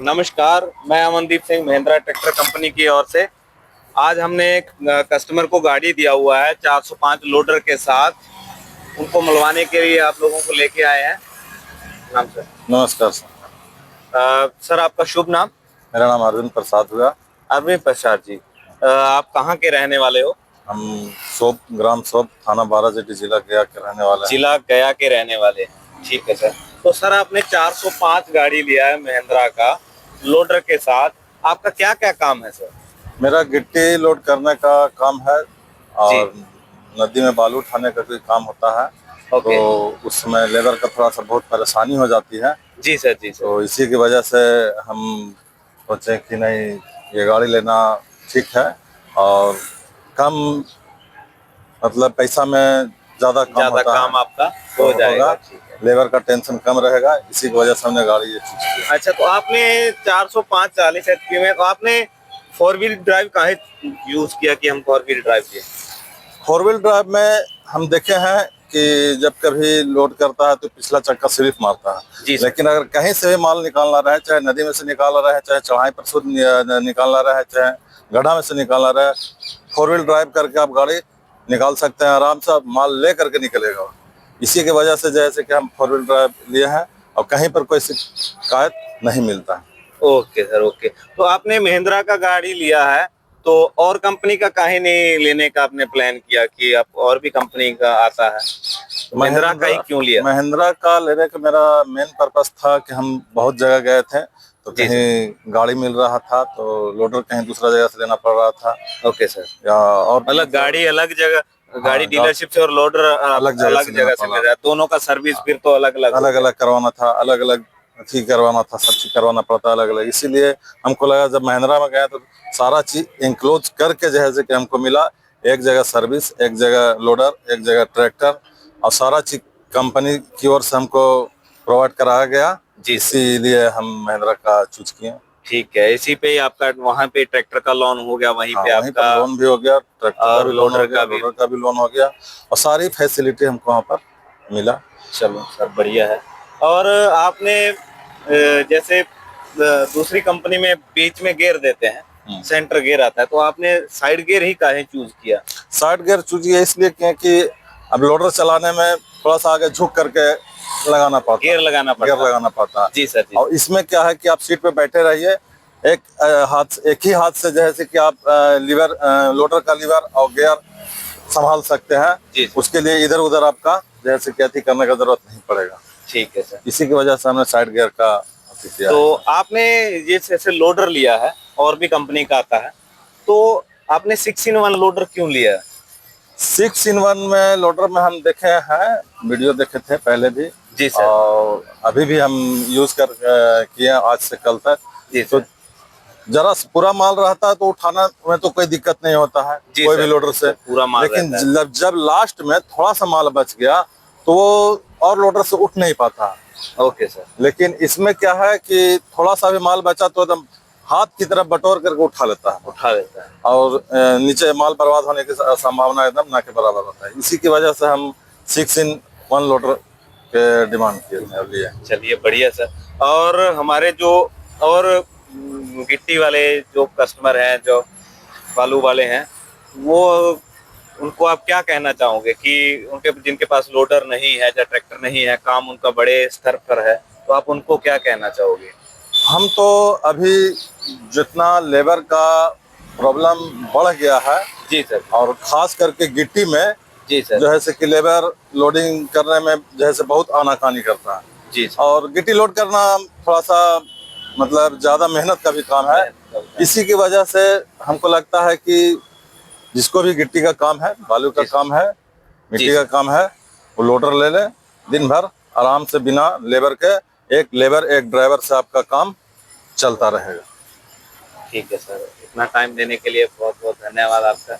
नमस्कार, मैं Amandeep Singh Mahindra tractor company की ओर से आज हमने एक कस्टमर को गाड़ी दिया हुआ है 405 लोडर के साथ। उनको मिलवाने के लिए आप लोगों को लेके आए हैं। नाम सर? नमस्कार सर। सर आपका शुभ नाम? मेरा नाम अरविंद प्रसाद हुआ। अरविंद प्रसाद जी, आप कहाँ के रहने वाले हो? हम सोप, ग्राम सोप, थाना बारासिटी, जिला गया के रहने वाले हैं। जिला गया के रहने वाले हैं। ठीक है सर। तो सर आपने 405 गाड़ी लिया है महिंद्रा का लोडर के साथ, आपका क्या क्या काम है सर? मेरा गिट्टी लोड करने का काम है और नदी में बालू उठाने का भी काम होता है। ओके। तो उस समय लेबर का थोड़ा सा बहुत परेशानी हो जाती है। जी सर, जी सर। तो इसी की वजह से हम सोचे कि नहीं, ये गाड़ी लेना ठीक है और कम मतलब पैसा में ज़्यादा काम आपका हो जाएगा। ठीक है। लेबर का टेंशन कम रहेगा, इसी की वजह से हमने गाड़ी ये चूज किया। अच्छा, तो आपने 405 40 एचपी में तो आपने 4 व्हील ड्राइव काहे यूज किया कि हम 4 व्हील ड्राइव किए? 4 व्हील ड्राइव में हम देखे हैं कि जब कभी लोड करता है तो पिछला चक्का स्लिप मारता है। लेकिन अगर कहीं से भी माल निकालना रहे, चाहे नदी में से निकालना रहे, चाहे चढ़ाई पर से निकालना रहे, चाहे गड्ढा में से निकालना रहे, 4 व्हील ड्राइव करके आप गाड़ी निकाल सकते हैं, आराम से माल ले करके निकलेगा। इसी की वजह से जैसे कि हम 4 व्हील ड्राइव लिए हैं और कहीं पर कोई शिकायत नहीं मिलता है। Okay sir, okay. तो आपने महिंद्रा का गाड़ी लिया है, तो और कंपनी का काहे नहीं लेने का आपने प्लान किया कि आप और भी कंपनी का आता है, तो महिंद्रा का ही क्यों लिया? महिंद्रा का लेने का मेरा मेन पर्पस था कि हम बहुत जगह गए थे, तो कहीं गाड़ी मिल रहा था तो लोडर कहीं दूसरा जगह से लेना पड़ रहा था। Okay sir. या और मतलब गाड़ी अलग जगह, गाड़ी डीलरशिप से और लोडर अलग जगह से मिल रहा है, दोनों का सर्विस फिर तो अलग अलग करवाना था, अलग अलग ठीक करवाना था, सब चीज करवाना पड़ता अलग अलग। इसीलिए हमको लगा जब महिंद्रा में गए तो सारा चीज इंक्लोज करके जैसे कि हमको मिला, एक जगह सर्विस, एक जगह लोडर, एक जगह ट्रैक्टर और सारा चीज कंपनी की ओर से हमको प्रोवाइड कराया गया। जी, इसीलिए हम महिंद्रा का चूज किए। ठीक है। इसी पे ही आपका वहाँ पे ट्रैक्टर का लोन हो गया, वहीं पे आपका लोन भी हो गया, ट्रैक्टर का भी लोन हो गया, लोडर का भी लोन हो गया और सारी फैसिलिटी हमको वहाँ पर मिला। चलो सर, बढ़िया है। और आपने जैसे दूसरी कंपनी में बीच में गियर देते हैं, सेंटर गियर आता है, तो आपने साइड गियर ही काहे चूज किया? साइड गियर चूज किया इसलिए क्योंकि अब लोडर चलाने में थोड़ा सा आगे झुक करके लगाना पड़ता, गियर लगाना पड़ता है। जी सर, जी। और इसमें क्या है कि आप सीट पे बैठे रहिए, एक ही हाथ से जैसे कि आप लीवर, लोडर का लीवर और गियर संभाल सकते हैं। उसके लिए इधर उधर आपका जैसे कि करने का जरूरत नहीं पड़ेगा। ठीक है सर। इसी की वजह से हमने साइड गियर का किया। तो आपने ये जैसे लोडर लिया है, और भी कंपनी का आता है, तो आपने 6-in-1 लोडर क्यों लिया? 6-in-1 में लोडर में हम देखे हैं, वीडियो देखे थे पहले भी। जी सर। और अभी भी हम यूज कर किए आज से कल तक। जी तो जरा पूरा माल रहता है तो उठाना में तो कोई दिक्कत नहीं होता है कोई भी लोडर से, पूरा माल। लेकिन जब लास्ट में थोड़ा सा माल बच गया तो वो और लोडर से उठ नहीं पाता। Okay sir. लेकिन इसमें क्या है कि थोड़ा सा भी माल बचा तो एकदम हाथ की तरफ बटोर करके उठा लेता है और नीचे माल बर्बाद होने की संभावना एकदम ना के बराबर होता है। इसी की वजह से हम 6-in-1 लोडर के डिमांड किए। चलिए, बढ़िया सर। और हमारे जो और गिट्टी वाले जो कस्टमर हैं, जो बालू वाले हैं, वो उनको आप क्या कहना चाहोगे कि उनके जिनके पास लोडर नहीं है या ट्रैक्टर नहीं है, काम उनका बड़े स्तर पर है, तो आप उनको क्या कहना चाहोगे? हम तो अभी जितना लेबर का प्रॉब्लम बढ़ गया है, जी सर, और खास करके गिट्टी में, जी सर, जो है से कि लेबर लोडिंग करने में जो है से बहुत आनाकानी करता है। जी सर। और गिट्टी लोड करना थोड़ा सा मतलब ज्यादा मेहनत का भी काम है। इसी की वजह से हमको लगता है कि जिसको भी गिट्टी का काम है, बालू का काम है, मिट्टी का काम है, वो लोडर ले ले, दिन भर आराम से बिना लेबर के, एक लेबर एक ड्राइवर से आपका काम चलता रहेगा। ठीक है सर, इतना टाइम देने के लिए बहुत बहुत धन्यवाद आपका।